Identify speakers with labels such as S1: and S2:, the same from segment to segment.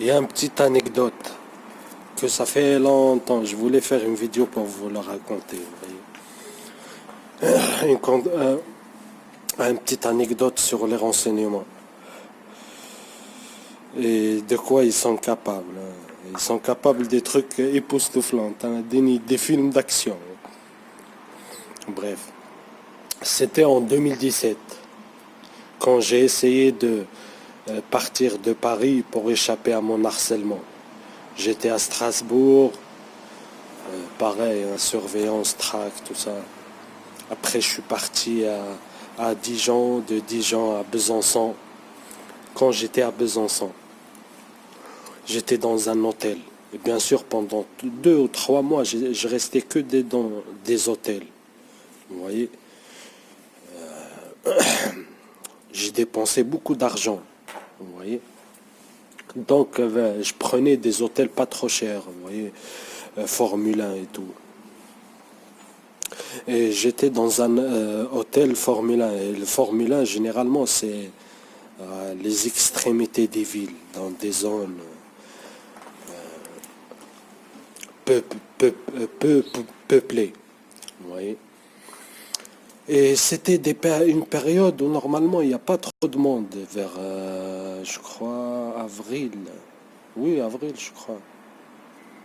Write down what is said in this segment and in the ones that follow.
S1: Il y a une petite anecdote que ça fait longtemps. Je voulais faire une vidéo pour vous le raconter. Vous voyez. Une petite anecdote sur les renseignements. Et de quoi ils sont capables. Ils sont capables des trucs époustouflants, des films d'action. Bref. C'était en 2017, quand j'ai essayé de partir de Paris pour échapper à mon harcèlement. J'étais à Strasbourg, pareil, surveillance, track, tout ça. Après, je suis parti à Dijon, de Dijon à Besançon. Quand j'étais à Besançon, j'étais dans un hôtel. Et bien sûr, pendant 2 ou 3 mois, je restais que dans des hôtels. Vous voyez, j'ai dépensé beaucoup d'argent. Vous voyez. Donc, je prenais des hôtels pas trop chers. Vous voyez, Formule 1 et tout. Et j'étais dans un hôtel Formule 1. Et le Formule 1, généralement, c'est les extrémités des villes, dans des zones peu peuplées. Vous voyez. Et c'était une période où normalement il n'y a pas trop de monde, vers, je crois, avril. Oui, avril, je crois.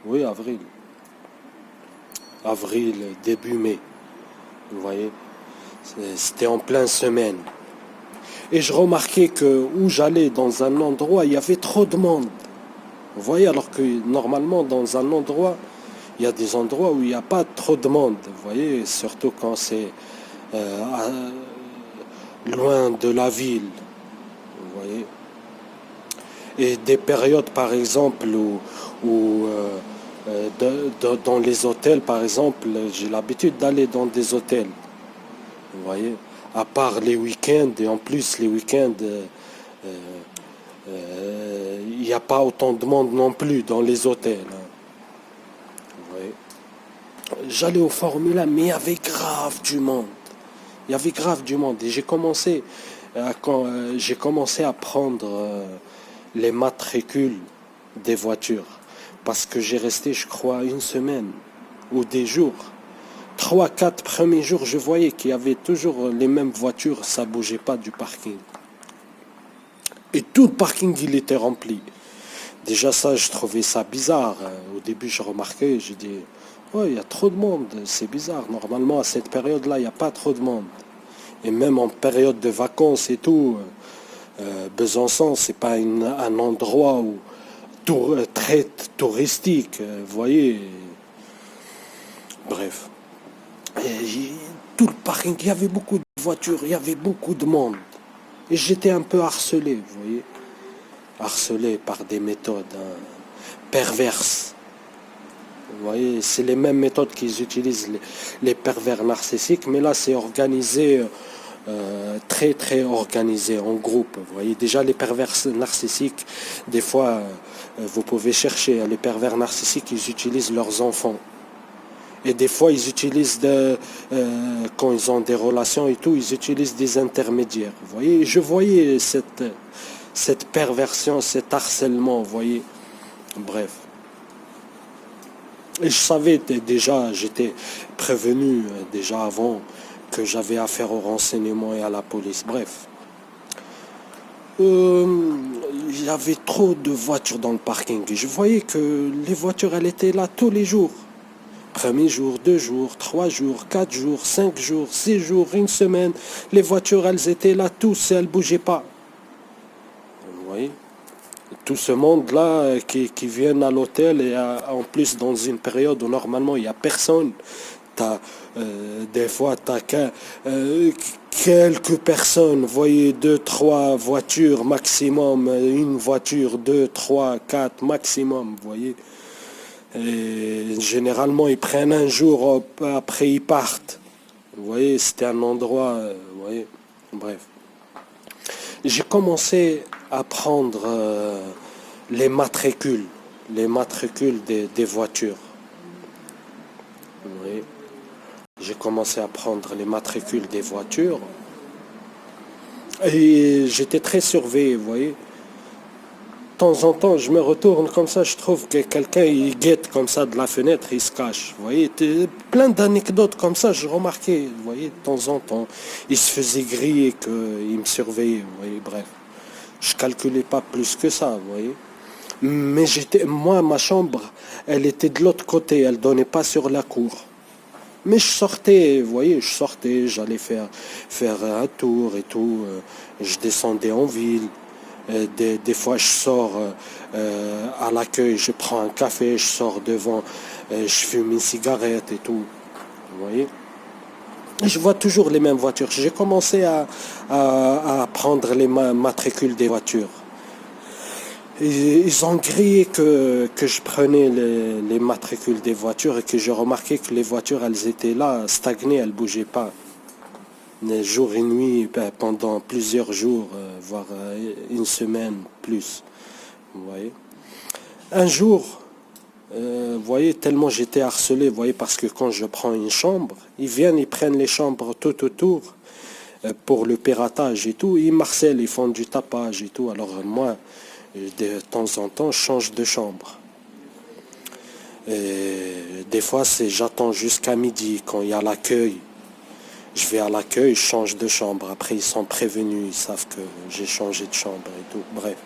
S1: Oui, avril. Avril, début mai. Vous voyez. C'était en pleine semaine. Et je remarquais que où j'allais dans un endroit, il y avait trop de monde. Vous voyez, alors que normalement dans un endroit, il y a des endroits où il n'y a pas trop de monde. Vous voyez, surtout quand c'est loin de la ville. Vous voyez. Et des périodes, par exemple, où dans les hôtels, par exemple, j'ai l'habitude d'aller dans des hôtels. Vous voyez, à part les week-ends, et en plus les week-ends, il n'y a pas autant de monde non plus dans les hôtels. Vous voyez. J'allais au Formule 1, mais il y avait grave du monde. Il y avait grave du monde. Et quand j'ai commencé à prendre les matricules des voitures. Parce que j'ai resté, je crois, une semaine ou des jours. 3, 4 premiers jours, je voyais qu'il y avait toujours les mêmes voitures, ça ne bougeait pas du parking. Et tout le parking, il était rempli. Déjà ça, je trouvais ça bizarre. Au début, je remarquais, j'ai dit, ouais, il y a trop de monde, c'est bizarre. Normalement, à cette période-là, il n'y a pas trop de monde. Et même en période de vacances et tout, Besançon, c'est pas un endroit très touristique, vous voyez. Bref. Et tout le parking, il y avait beaucoup de voitures, il y avait beaucoup de monde. Et j'étais un peu harcelé, vous voyez. Harcelé par des méthodes perverses. Vous voyez, c'est les mêmes méthodes qu'ils utilisent les pervers narcissiques, mais là c'est organisé, très très organisé en groupe. Vous voyez, déjà les pervers narcissiques, des fois, vous pouvez chercher, les pervers narcissiques, ils utilisent leurs enfants. Et des fois, ils utilisent, quand ils ont des relations et tout, ils utilisent des intermédiaires. Vous voyez, je voyais cette perversion, cet harcèlement, vous voyez. Bref. Et je savais déjà, j'étais prévenu déjà avant que j'avais affaire au renseignement et à la police. Bref. Il y avait trop de voitures dans le parking. Et je voyais que les voitures, elles étaient là tous les jours. Premier jour, 2 jours, 3 jours, 4 jours, 5 jours, 6 jours, une semaine. Les voitures, elles étaient là tous et elles ne bougeaient pas. Vous voyez? Tout ce monde-là qui viennent à l'hôtel et en plus dans une période où normalement il n'y a personne. Des fois, tu as quelques personnes, vous voyez, 2, 3 voitures maximum, une voiture, 2, 3, 4 maximum, vous voyez. Et généralement, ils prennent un jour, après ils partent. Vous voyez, c'était un endroit, vous voyez, bref. J'ai commencé à prendre les matricules des voitures. Vous voyez. J'ai commencé à prendre les matricules des voitures. Et j'étais très surveillé, vous voyez. temps en temps, je me retourne comme ça, je trouve que quelqu'un, il guette comme ça de la fenêtre, il se cache. Vous voyez, plein d'anecdotes comme ça, je remarquais, vous voyez, de temps en temps. Il se faisait griller, qu'il me surveillait, vous voyez, bref. Je calculais pas plus que ça, vous voyez. Mais moi, ma chambre, elle était de l'autre côté, elle donnait pas sur la cour. Mais je sortais, vous voyez, j'allais faire un tour et tout. Je descendais en ville. Des fois, je sors à l'accueil, je prends un café, je sors devant, je fume une cigarette et tout. Vous voyez? Et je vois toujours les mêmes voitures. J'ai commencé à prendre les matricules des voitures. Ils ont grillé que je prenais les matricules des voitures et que j'ai remarqué que les voitures, elles étaient là, stagnées, elles bougeaient pas. Jour et nuit, pendant plusieurs jours, voire une semaine plus. Vous voyez. Un jour, vous voyez, tellement j'étais harcelé, vous voyez, parce que quand je prends une chambre, ils prennent les chambres tout autour pour le piratage et tout. Ils marcellent, ils font du tapage et tout. Alors moi, de temps en temps, je change de chambre. Et des fois, j'attends jusqu'à midi quand il y a l'accueil. Je vais à l'accueil, je change de chambre. Après, ils sont prévenus, ils savent que j'ai changé de chambre et tout. Bref.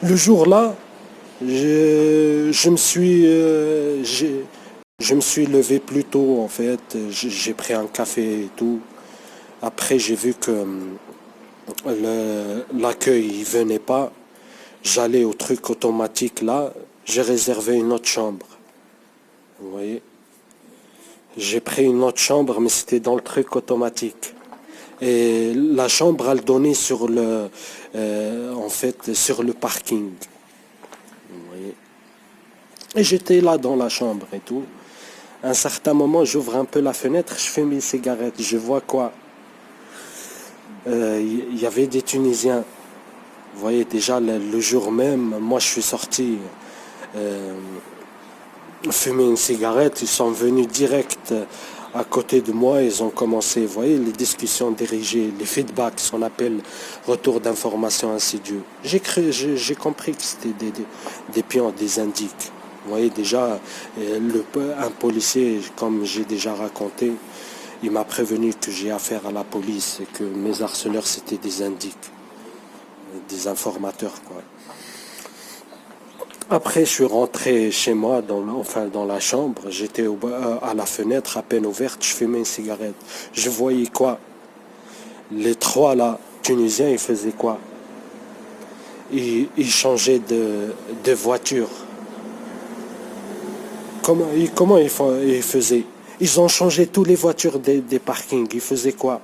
S1: Le jour-là, je me suis levé plus tôt, en fait. J'ai pris un café et tout. Après, j'ai vu que l'accueil, il venait pas. J'allais au truc automatique là. J'ai réservé une autre chambre. Vous voyez? J'ai pris une autre chambre, mais c'était dans le truc automatique. Et la chambre, elle donnait sur en fait, sur le parking. Vous voyez. Et j'étais là dans la chambre et tout. À un certain moment, j'ouvre un peu la fenêtre, je fume une cigarette. Je vois quoi? Il y avait des Tunisiens. Vous voyez, déjà le jour même, moi je suis sorti fumer une cigarette. Ils sont venus direct à côté de moi. Ils ont commencé, vous voyez, les discussions dirigées, les feedbacks, ce qu'on appelle retour d'informations insidieux. J'ai compris que c'était des pions, des indiques. Vous voyez, déjà, un policier, comme j'ai déjà raconté, il m'a prévenu que j'ai affaire à la police et que mes harceleurs, c'était des indiques, des informateurs, quoi. Après, je suis rentré chez moi, dans la chambre. J'étais à la fenêtre, à peine ouverte, je fumais une cigarette. Je voyais quoi? Les trois, là, Tunisiens, ils faisaient quoi? Ils changeaient de voiture. Comment ils faisaient? Ils ont changé toutes les voitures des parkings. Ils faisaient quoi?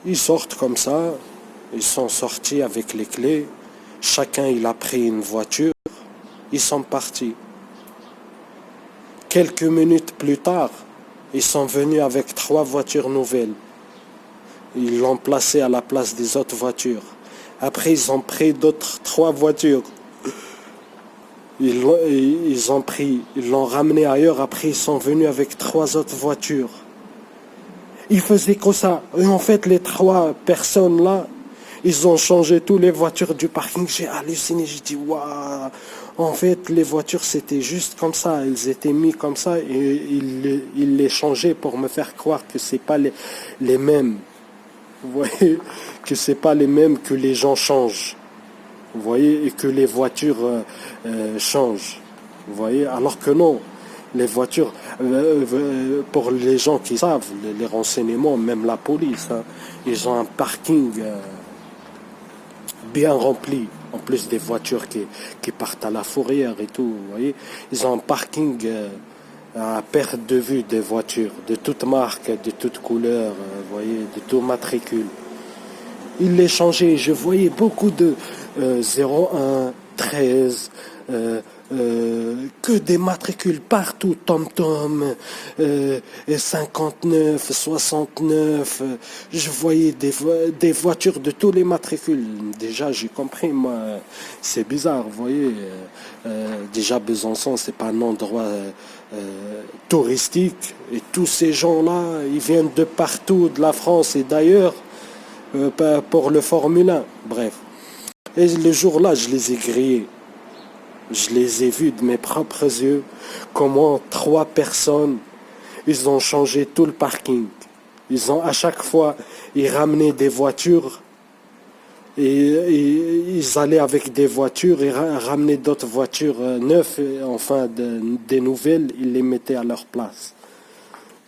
S1: Ils sortent comme ça. Ils sont sortis avec les clés. Chacun, il a pris une voiture. Ils sont partis. Quelques minutes plus tard, ils sont venus avec 3 voitures nouvelles. Ils l'ont placé à la place des autres voitures. Après, ils ont pris d'autres 3 voitures. Ils l'ont ramené ailleurs. Après, ils sont venus avec 3 autres voitures. Ils faisaient comme ça. Et en fait, les 3 personnes là, ils ont changé toutes les voitures du parking. J'ai halluciné. J'ai dit, waouh. En fait, les voitures, c'était juste comme ça. Elles étaient mises comme ça et ils les changeaient pour me faire croire que c'est pas les mêmes. Vous voyez, que c'est pas les mêmes, que les gens changent. Vous voyez, et que les voitures changent. Vous voyez, alors que non. Les voitures, pour les gens qui savent, les renseignements, même la police, hein, ils ont un parking bien rempli, en plus des voitures qui partent à la fourrière et tout, vous voyez. Ils ont un parking à perte de vue des voitures, de toutes marques, de toutes couleurs, vous voyez, de tout matricule. Ils les changeaient, je voyais beaucoup de 01, 13, que des matricules partout, Tom-Tom, 59, 69, je voyais des voitures de tous les matricules. Déjà, j'ai compris, moi, c'est bizarre, vous voyez. Déjà, Besançon, c'est pas un endroit touristique, et tous ces gens-là, ils viennent de partout, de la France et d'ailleurs, pour le Formule 1, bref. Et le jour-là, je les ai grillés. Je les ai vus de mes propres yeux, comment 3 personnes, ils ont changé tout le parking. Ils ont à chaque fois, ils ramenaient des voitures et ils allaient avec des voitures et ramenaient d'autres voitures neuves, enfin des nouvelles, ils les mettaient à leur place.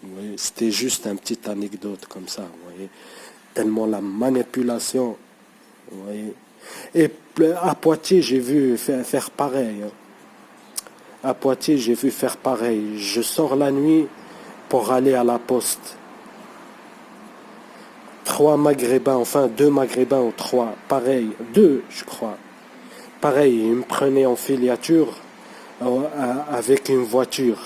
S1: Vous voyez, c'était juste une petite anecdote comme ça, vous voyez. Tellement la manipulation, vous voyez. Et à Poitiers, j'ai vu faire pareil. À Poitiers, j'ai vu faire pareil. Je sors la nuit pour aller à la poste. 3 Maghrébins, enfin 2 Maghrébins ou 3, pareil, 2 je crois. Pareil, ils me prenaient en filature avec une voiture.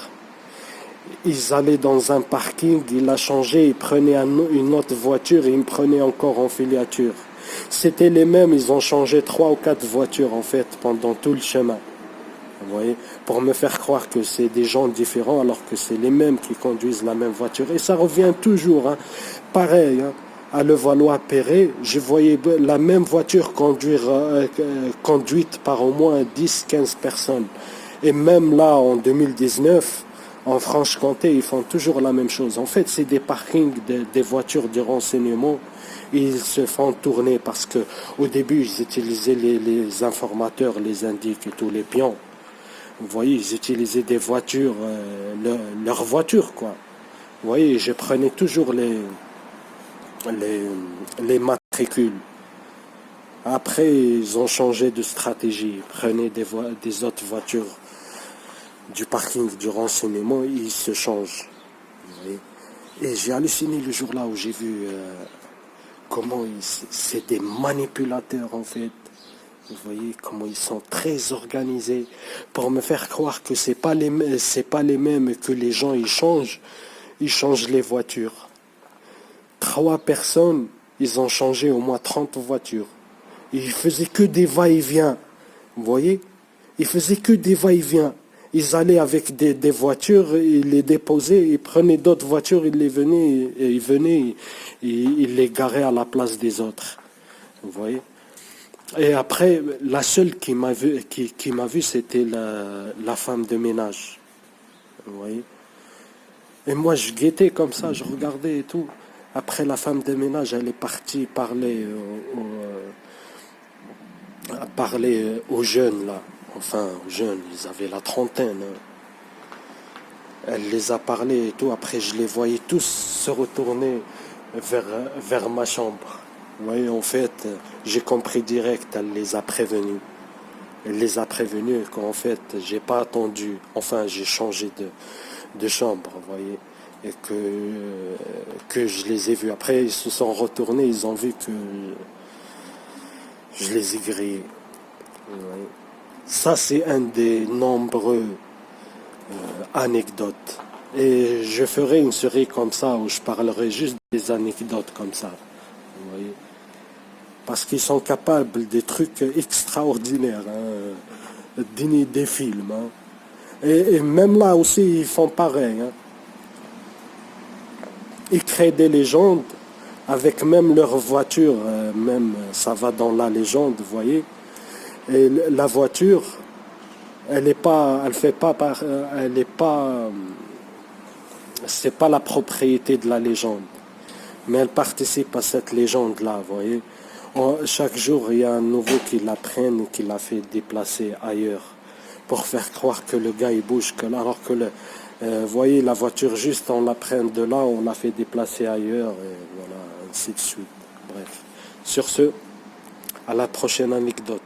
S1: Ils allaient dans un parking, il a changé, ils prenaient une autre voiture et ils me prenaient encore en filature. C'était les mêmes, ils ont changé 3 ou 4 voitures en fait pendant tout le chemin. Vous voyez, pour me faire croire que c'est des gens différents alors que c'est les mêmes qui conduisent la même voiture. Et ça revient toujours, hein. Pareil, hein. À Levallois-Perret, je voyais la même voiture conduite par au moins 10-15 personnes. Et même là, en 2019, en Franche-Comté, ils font toujours la même chose. En fait, c'est des parkings des voitures de renseignement. Ils se font tourner parce que au début, ils utilisaient les informateurs, les indiques et tous les pions. Vous voyez, ils utilisaient des voitures, leurs voitures, quoi. Vous voyez, je prenais toujours les matricules. Après, ils ont changé de stratégie. Ils prenaient des autres voitures du parking du renseignement, ils se changent. Vous voyez. Et j'ai halluciné le jour-là où j'ai vu comment c'est des manipulateurs en fait. Vous voyez comment ils sont très organisés pour me faire croire que c'est pas les mêmes que les gens ils changent les voitures. 3 personnes, ils ont changé au moins 30 voitures. Ils faisaient que des va-et-vient. Vous voyez? Ils faisaient que des va-et-vient. Ils allaient avec des voitures, ils les déposaient, ils prenaient d'autres voitures, ils venaient, ils les garaient à la place des autres. Vous voyez? Et après, la seule qui m'a vu, c'était la femme de ménage. Vous voyez? Et moi, je guettais comme ça, je regardais et tout. Après, la femme de ménage, elle est partie parler aux jeunes, là. Enfin, aux jeunes, ils avaient la trentaine. Hein. Elle les a parlé et tout. Après, je les voyais tous se retourner vers ma chambre. Vous voyez, en fait, j'ai compris direct, elle les a prévenus. Elle les a prévenus qu'en fait, j'ai pas attendu. Enfin, j'ai changé de chambre, vous voyez. Et que je les ai vus. Après, ils se sont retournés, ils ont vu que je les ai grillés. Vous voyez. Ça, c'est un des nombreux anecdotes. Et je ferai une série comme ça où je parlerai juste des anecdotes comme ça. Vous voyez. Parce qu'ils sont capables de trucs extraordinaires, hein, des films. Hein. Et même là aussi, ils font pareil. Hein. Ils créent des légendes avec même leur voiture, même ça va dans la légende, vous voyez. Et la voiture, c'est pas la propriété de la légende, mais elle participe à cette légende-là, vous voyez. Chaque jour, il y a un nouveau qui la prenne et qui la fait déplacer ailleurs pour faire croire que le gars il bouge, alors que vous voyez la voiture juste on la prenne de là, on la fait déplacer ailleurs et voilà, ainsi de suite. Bref. Sur ce, à la prochaine anecdote.